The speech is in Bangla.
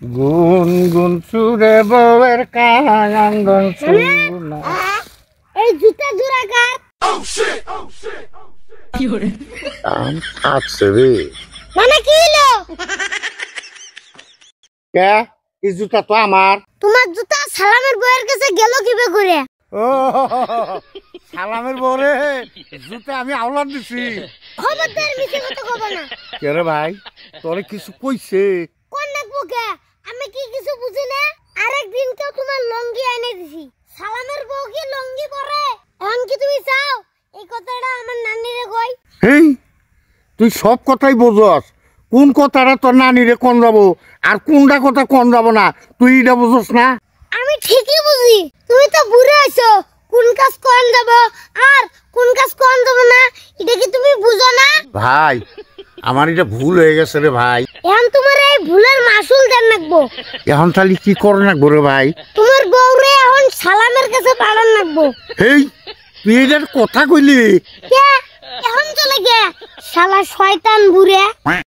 গুন গুন সুরে বউয়ের কাঙ্গন সুনা। এই জুতা জোড়া কার? আছে রে মানে কি হলো? কে এই জুতা তো আমার। তোমার জুতা সালামের বউয়ের কাছে গেল কিভাবে করে? ও সালামের বউরে জুতা আমি আওলাদ দিছি। খবরদার মিছে কথা কব না। কে রে ভাই তোরে কিছু কইছে? কোন নাকবো কে? আমি কি কিছু বুঝি না? আরেকদিন তো তোমার লঙ্গি এনে দিছি। সালামের বউ কি লঙ্গি পরে? এখন কি তুমি চাও এই কথাটা আমার নানিরে কই? হেই তুই সব কথাই বোঝস, কোন কথাটা তোর নানিরে কোন যাবো আর কোনটা কথা কোন যাবো না তুই এটা বুঝস না? আমি ঠিকই বুঝি, তুমি তো বুড়ো আছো। কোন কাজ কোন যাব আর কোন কাজ কোন যাব না এটা কি তুমি বুঝো না? ভাই আমার এটা ভুল হয়ে গেছে রে ভাই। এখন তোমার এই ভুলের মাসুল দেন লাগবো। এখন তাহলে কি করে রাখবো রে ভাই? তোমার বউরে এখন সালামের কাছে পাঠান লাগবো। হেই তুই এটার কথা কইলি? কে এখন চলে গে শালা শয়তান বুড়ে।